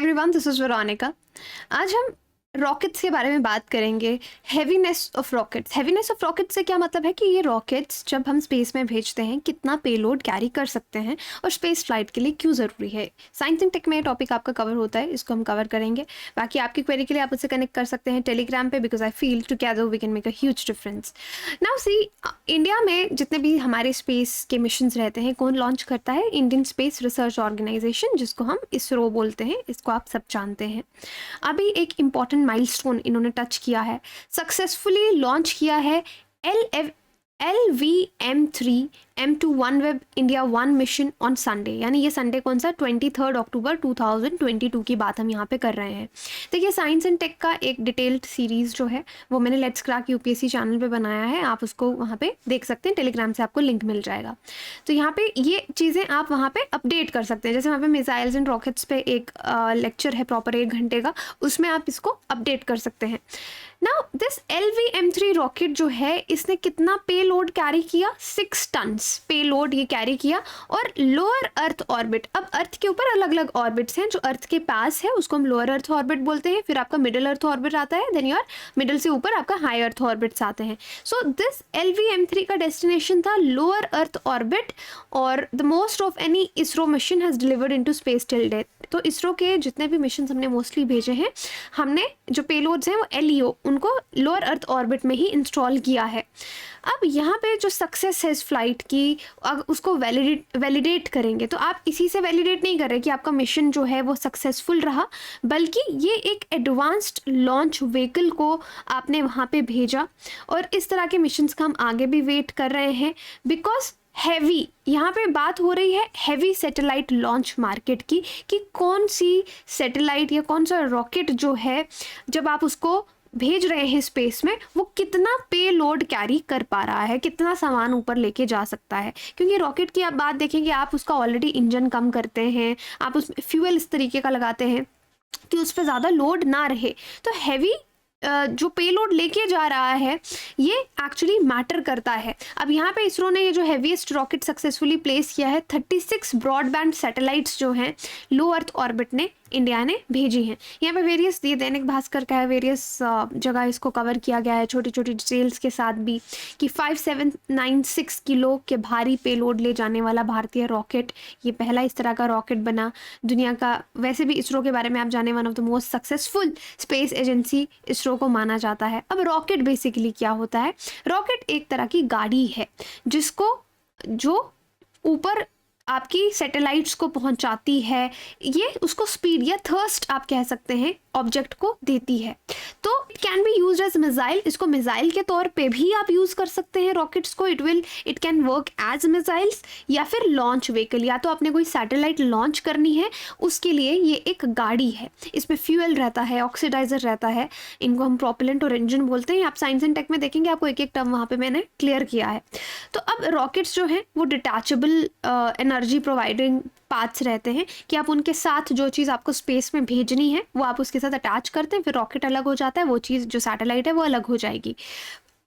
Everyone, this is Veronica. आज हम rockets के बारे में बात करेंगे। Heaviness of rockets. Heaviness of rockets से क्या मतलब है कि ये रॉकेट्स जब हम स्पेस में भेजते हैं कितना पेलोड कैरी कर सकते हैं और स्पेस फ्लाइट के लिए क्यों ज़रूरी है। साइंस एंड टेक में ये टॉपिक आपका कवर होता है, इसको हम कवर करेंगे। बाकी आपकी क्वेरी के लिए आप मुझसे कनेक्ट कर सकते हैं टेलीग्राम पे, because I feel together we can make a huge difference. Now see, India में जितने भी हमारे स्पेस के मिशंस रहते हैं, कौन लॉन्च करता है? इंडियन स्पेस रिसर्च ऑर्गेनाइजेशन, जिसको हम इसरो बोलते हैं। इसको आप सब जानते हैं। अभी एक इम्पॉर्टेंट माइलस्टोन इन्होंने टच किया है, सक्सेसफुली लॉन्च किया है LVM3 M2 OneWeb India 1 mission on Sunday. यानी ये संडे कौन सा? 23 अक्टूबर 2022 की बात हम यहाँ पे कर रहे हैं। देखिए, साइंस एंड टेक का एक डिटेल्ड सीरीज़ जो है वो मैंने लेट्स क्रैक यूपीएससी चैनल पे बनाया है, आप उसको वहाँ पे देख सकते हैं। टेलीग्राम से आपको लिंक मिल जाएगा। तो यहाँ पे ये चीज़ें आप वहाँ पे अपडेट कर सकते हैं। जैसे वहाँ पे मिसाइल्स एंड रॉकेट्स पे एक लेक्चर है प्रॉपर 1 घंटे का, उसमें आप इसको अपडेट कर सकते हैं। नाउ दिस LVM3 रॉकेट जो है, इसने कितना पे लोड कैरी किया? 6 टन्स पे लोड ये कैरी किया। और लोअर अर्थ ऑर्बिट, अब अर्थ के ऊपर अलग अलग ऑर्बिट्स हैं। जो अर्थ के पास है उसको हम लोअर अर्थ ऑर्बिट बोलते हैं, फिर आपका मिडिल अर्थ ऑर्बिट आता है, देन योर मिडिल से ऊपर आपका हाई अर्थ ऑर्बिट्स आते हैं। सो दिस LVM3 का डेस्टिनेशन था लोअर अर्थ ऑर्बिट, और the most of any ISRO mission has delivered into space till date. तो इसरो के जितने भी मिशन हमने मोस्टली भेजे हैं, हमने जो पेलोड्स हैं वो LEO उनको लोअर अर्थ ऑर्बिट में ही इंस्टॉल किया है। अब यहाँ पे जो सक्सेस है इस फ्लाइट की, उसको वैलिडेट करेंगे। तो आप इसी से वैलिडेट नहीं कर रहे कि आपका मिशन जो है वो सक्सेसफुल रहा, बल्कि ये एक एडवांस्ड लॉन्च व्हीकल को आपने वहाँ पे भेजा। और इस तरह के मिशंस का हम आगे भी वेट कर रहे हैं, बिकॉज हैवी, यहाँ पे बात हो रही है हैवी सैटेलाइट लॉन्च मार्केट की, कि कौन सी सैटेलाइट या कौन सा रॉकेट जो है, जब आप उसको भेज रहे हैं स्पेस में, वो कितना पे लोड कैरी कर पा रहा है, कितना सामान ऊपर लेके जा सकता है। क्योंकि रॉकेट की आप बात देखेंगे, आप उसका ऑलरेडी इंजन कम करते हैं, आप उसमें फ्यूल इस तरीके का लगाते हैं कि उस पर ज़्यादा लोड ना रहे। तो हैवी जो पेलोड लेके जा रहा है ये एक्चुअली मैटर करता है। अब यहाँ पे इसरो ने ये जो हैवीएस्ट रॉकेट सक्सेसफुली प्लेस किया है, 36 ब्रॉडबैंड सैटेलाइट्स जो हैं लो अर्थ ऑर्बिट ने इंडिया ने भेजी हैं। यहाँ पे वेरियस ये दैनिक भास्कर का है, वेरियस जगह इसको कवर किया गया है छोटी छोटी डिटेल्स के साथ भी, कि 5796 किलो के भारी पेलोड ले जाने वाला भारतीय रॉकेट, ये पहला इस तरह का रॉकेट बना दुनिया का। वैसे भी इसरो के बारे में आप जाने, one of the most successful space agency ISRO को माना जाता है। अब रॉकेट बेसिकली क्या होता है? रॉकेट एक तरह की गाड़ी है जिसको, जो ऊपर आपकी सैटेलाइट्स को पहुंचाती है, ये उसको स्पीड या थर्स्ट आप कह सकते हैं ऑब्जेक्ट को देती है। तो it can be use as missile, इसको मिसाइल के तौर पे भी आप यूज़ कर सकते हैं रॉकेट्स को। It can work as missiles, या फिर लॉन्च व्हीकल, या तो आपने कोई सैटेलाइट लॉन्च करनी है उसके लिए ये एक गाड़ी है। इसमें फ्यूल रहता है, ऑक्सीडाइजर रहता है, इनको हम प्रोपेलेंट और इंजन बोलते हैं। आप साइंस एंड टेक में देखेंगे, आपको एक एक टर्म वहाँ पे मैंने क्लियर किया है। तो अब रॉकेट्स जो हैं वो डिटैचेबल एनर्जी प्रोवाइडिंग पार्ट्स रहते हैं, कि आप उनके साथ जो चीज़ आपको स्पेस में भेजनी है वो आप उसके साथ अटैच करते हैं, फिर रॉकेट अलग हो जाता है, वो चीज़ जो सैटेलाइट है वो अलग हो जाएगी।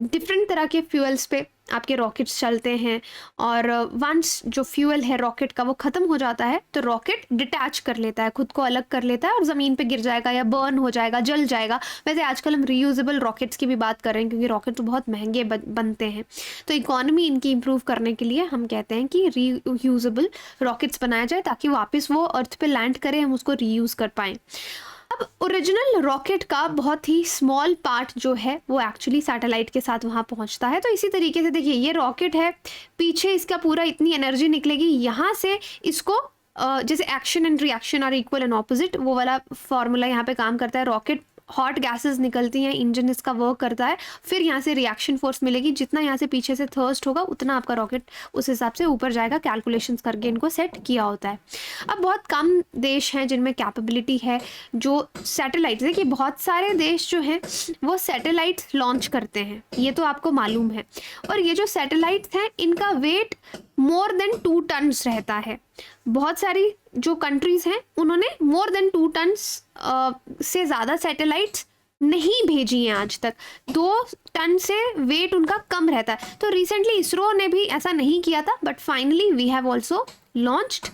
डिफरेंट तरह के फ्यूल्स पे आपके रॉकेट्स चलते हैं, और वंस जो फ्यूल है रॉकेट का वो ख़त्म हो जाता है तो रॉकेट डिटैच कर लेता है, खुद को अलग कर लेता है, और ज़मीन पे गिर जाएगा या बर्न हो जाएगा, जल जाएगा। वैसे आजकल हम रीयूजेबल रॉकेट्स की भी बात कर रहे हैं, क्योंकि रॉकेट तो बहुत महंगे बनते हैं। तो इकोनॉमी इनकी इम्प्रूव करने के लिए हम कहते हैं कि रीयूजेबल रॉकेट्स बनाया जाए, ताकि वापस वो अर्थ पे लैंड करें, हम उसको रीयूज़ कर पाएँ। अब ओरिजिनल रॉकेट का बहुत ही स्मॉल पार्ट जो है वो एक्चुअली सैटेलाइट के साथ वहाँ पहुँचता है। तो इसी तरीके से देखिए, ये रॉकेट है, पीछे इसका पूरा इतनी एनर्जी निकलेगी, यहाँ से इसको जैसे action and reaction are equal and opposite, वो वाला फॉर्मूला यहाँ पे काम करता है। रॉकेट हॉट गैसेस निकलती हैं, इंजन इसका वर्क करता है, फिर यहाँ से रिएक्शन फोर्स मिलेगी, जितना यहाँ से पीछे से थर्स्ट होगा उतना आपका रॉकेट उस हिसाब से ऊपर जाएगा। कैलकुलेशंस करके इनको सेट किया होता है। अब बहुत कम देश हैं जिनमें कैपेबिलिटी है जो सैटेलाइट, देखिए बहुत सारे देश जो हैं वो सैटेलाइट लॉन्च करते हैं, ये तो आपको मालूम है। और ये जो सैटेलाइट्स हैं इनका वेट मोर देन 2 टन्स रहता है। बहुत सारी जो कंट्रीज़ हैं उन्होंने मोर देन 2 टन्स से ज़्यादा सैटेलाइट्स नहीं भेजी हैं आज तक। 2 टन से वेट उनका कम रहता है। तो रिसेंटली इसरो ने भी ऐसा नहीं किया था, but finally we have also launched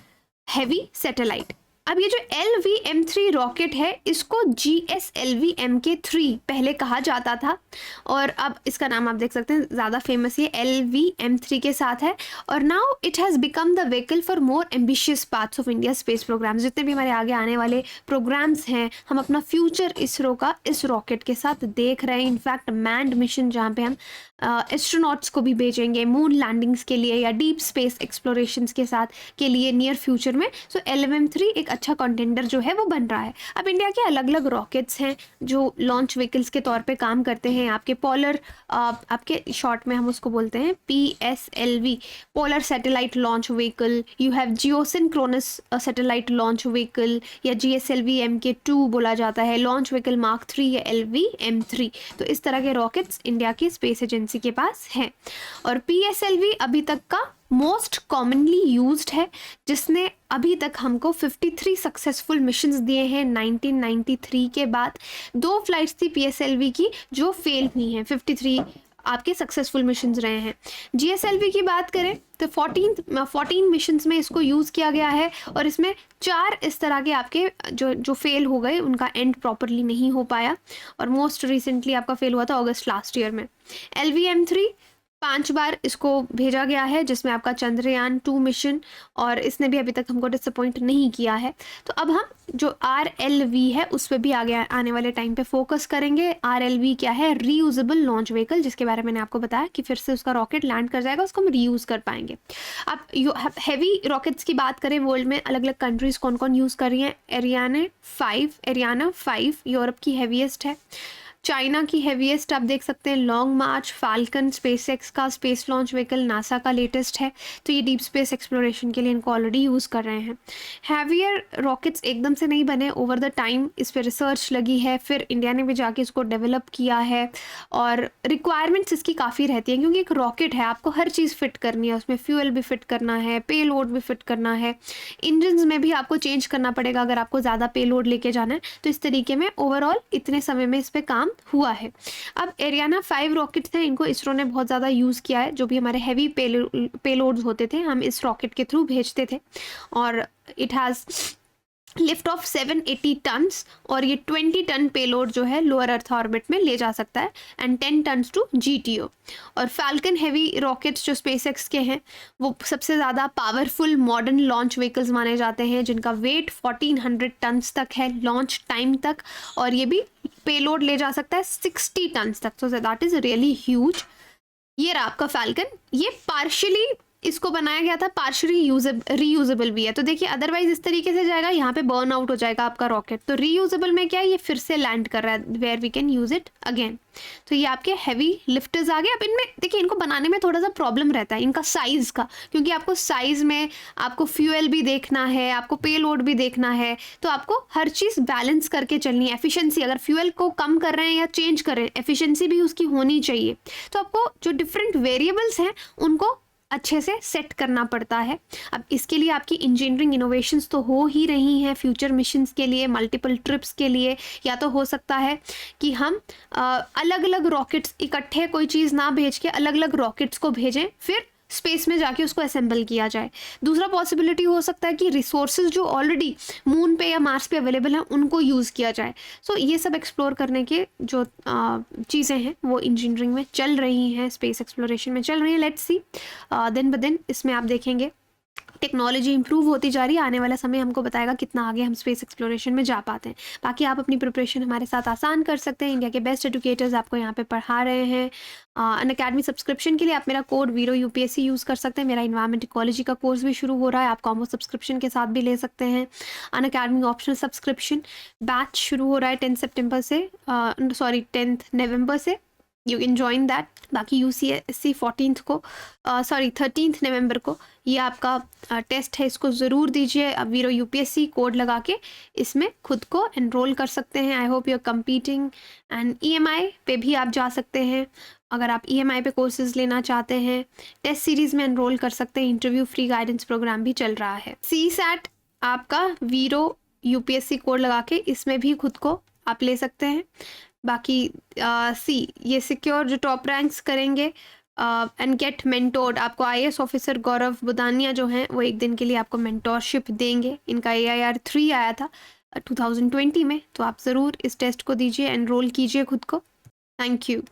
heavy satellite. अब ये जो LVM-3 रॉकेट है इसको GSLV-MK3 पहले कहा जाता था, और अब इसका नाम आप देख सकते हैं ज़्यादा फेमस ये LVM-3 के साथ है। और now it has become the vehicle for more ambitious parts of India space programs. जितने भी हमारे आगे आने वाले प्रोग्राम्स हैं, हम अपना फ्यूचर इसरो का इस रॉकेट के साथ देख रहे हैं। इनफैक्ट मैंड मिशन जहाँ पे हम एस्ट्रोनॉट्स को भी भेजेंगे मून लैंडिंग्स के लिए या डीप स्पेस एक्सप्लोरेशंस के साथ के लिए नियर फ्यूचर में। सो LVM-3 एक अच्छा कंटेंडर जो है वो बन रहा है। अब इंडिया के अलग अलग रॉकेट्स हैं जो लॉन्च व्हीकल्स के तौर पे काम करते हैं। आपके पोलर, आपके शॉर्ट में हम उसको बोलते हैं PSLV, polar satellite launch vehicle. You have geosynchronous satellite launch vehicle, या GSLV-MK2 बोला जाता है, लॉन्च व्हीकल मार्क 3 या LVM-3। तो इस तरह के रॉकेट्स इंडिया की स्पेस एजेंसी के पास है। और PSLV अभी तक का मोस्ट कॉमनली यूज्ड है, जिसने अभी तक हमको 53 सक्सेसफुल मिशंस दिए हैं 1993 के बाद। 2 फ्लाइट्स थी PSLV की जो फेल हुई हैं, 53 आपके सक्सेसफुल मिशंस रहे हैं। GSLV की बात करें तो 14 मिशंस में इसको यूज़ किया गया है, और इसमें 4 इस तरह के आपके जो फेल हो गए, उनका एंड प्रॉपरली नहीं हो पाया, और मोस्ट रिसेंटली आपका फेल हुआ था अगस्त लास्ट ईयर में। LVM-3 5 बार इसको भेजा गया है, जिसमें आपका चंद्रयान 2 मिशन, और इसने भी अभी तक हमको डिसअपॉइंट नहीं किया है। तो अब हम जो RLV है उस पर भी आगे आने वाले टाइम पे फोकस करेंगे। RLV क्या है? रीयूजेबल लॉन्च व्हीकल, जिसके बारे में मैंने आपको बताया कि फिर से उसका रॉकेट लैंड कर जाएगा, उसको हम रीयूज़ कर पाएंगे। अब हैवी रॉकेट्स की बात करें, वर्ल्ड में अलग अलग कंट्रीज कौन कौन यूज़ कर रही हैं। एरियाना 5 यूरोप की हैवीएस्ट है। चाइना की हैवीएस्ट आप देख सकते हैं लॉन्ग मार्च, फाल्कन स्पेसएक्स का स्पेस लॉन्च व्हीकल नासा का लेटेस्ट है। तो ये डीप स्पेस एक्सप्लोरेशन के लिए इनको ऑलरेडी यूज़ कर रहे हैं। हैवियर रॉकेट्स एकदम से नहीं बने, ओवर द टाइम इस पर रिसर्च लगी है, फिर इंडिया ने भी जाके इसको डेवलप किया है, और रिक्वायरमेंट्स इसकी काफ़ी रहती हैं, क्योंकि एक रॉकेट है, आपको हर चीज़ फिट करनी है, उसमें फ्यूल भी फिट करना है, पे लोड भी फिट करना है, इंजन्स में भी आपको चेंज करना पड़ेगा अगर आपको ज़्यादा पे लोड लेके जाना है। तो इस तरीके में ओवरऑल इतने समय में इस पर काम हुआ है। अब एरियाना 5 रॉकेट्स हैं, इनको इसरो ने बहुत ज़्यादा यूज़ किया है। जो भी हमारे हैवी पेलोड्स होते थे हम इस रॉकेट के थ्रू भेजते थे, और it has lift off 780 tons, और ये 20 टन पेलोड जो है लोअर अर्थ ऑर्बिट में ले जा सकता है, एंड 10 टन्स टू GTO। और फाल्कन हैवी रॉकेट्स जो स्पेसएक्स के हैं वो सबसे ज़्यादा पावरफुल मॉडर्न लॉन्च व्हीकल्स माने जाते हैं, जिनका वेट 1400 टन्स तक है लॉन्च टाइम तक, और ये भी पेलोड ले जा सकता है 60 टन्स तक। So that is really huge. ये रहा आपका फाल्कन। ये पार्शियली इसको बनाया गया था, पार्शियली रीयूजेबल भी है। तो देखिए अदरवाइज इस तरीके से जाएगा, यहाँ पे बर्न आउट हो जाएगा आपका रॉकेट। तो रीयूजेबल में क्या है, ये फिर से लैंड कर रहा है where we can use it again. तो ये आपके हैवी लिफ्टर्स आ गए। अब इनमें देखिए, इनको बनाने में थोड़ा सा प्रॉब्लम रहता है इनका साइज़ का, क्योंकि आपको साइज़ में आपको फ्यूल भी देखना है, आपको पे लोड भी देखना है, तो आपको हर चीज़ बैलेंस करके चलनी है। एफिशिएंसी, अगर फ्यूल को कम कर रहे हैं या चेंज कर रहे हैं, एफिशिएंसी भी उसकी होनी चाहिए। तो आपको जो डिफरेंट वेरिएबल्स हैं उनको अच्छे से सेट करना पड़ता है। अब इसके लिए आपकी इंजीनियरिंग इनोवेशंस तो हो ही रही हैं फ्यूचर मिशंस के लिए, मल्टीपल ट्रिप्स के लिए। या तो हो सकता है कि हम अलग अलग रॉकेट्स इकट्ठे कोई चीज़ ना भेज के अलग अलग रॉकेट्स को भेजें, फिर स्पेस में जाके उसको असेंबल किया जाए। दूसरा पॉसिबिलिटी हो सकता है कि रिसोर्सेज जो ऑलरेडी मून पे या मार्स पे अवेलेबल हैं उनको यूज़ किया जाए। सो ये सब एक्सप्लोर करने के जो चीज़ें हैं वो इंजीनियरिंग में चल रही हैं, स्पेस एक्सप्लोरेशन में चल रही हैं। लेट्स सी दिन ब दिन इसमें आप देखेंगे टेक्नोलॉजी इंप्रूव होती जा रही है। आने वाला समय हमको बताएगा कितना आगे हम स्पेस एक्सप्लोरेशन में जा पाते हैं। बाकी आप अपनी प्रिपरेशन हमारे साथ आसान कर सकते हैं। इंडिया के बेस्ट एजुकेटर्स आपको यहाँ पे पढ़ा रहे हैं। अनअकैडमी सब्सक्रिप्शन के लिए आप मेरा कोड वीरो UPSC यूज़ कर सकते हैं। मेरा इन्वायरमेंट इकोलॉजी का कोर्स भी शुरू हो रहा है, आप कॉम्बो सब्सक्रिप्शन के साथ भी ले सकते हैं। अनअकैडमी ऑप्शनल सब्सक्रिप्शन बैच शुरू हो रहा है 10 नवंबर से, यू कैन ज्वाइन दैट। बाकी UCSC 13 नवंबर को ये आपका टेस्ट है, इसको ज़रूर दीजिए। अब वीरो UPSC कोड लगा के इसमें खुद को एनरोल कर सकते हैं। I hope you are competing. And EMI पे भी आप जा सकते हैं अगर आप EMI पे कोर्सेज लेना चाहते हैं। टेस्ट सीरीज़ में एनरोल कर सकते हैं। इंटरव्यू फ्री गाइडेंस प्रोग्राम भी चल रहा है। CSAT आपका वीरो UPSC कोड लगा के इसमें भी खुद को आप ले सकते हैं। बाकी ये सिक्योर जो टॉप रैंक्स करेंगे एंड गेट मेंटोर्ड। आपको IAS ऑफिसर गौरव बुदानिया जो हैं वो एक दिन के लिए आपको मेंटोरशिप देंगे। इनका AIR 3 आया था 2020 में, तो आप ज़रूर इस टेस्ट को दीजिए, एनरोल कीजिए खुद को। Thank you.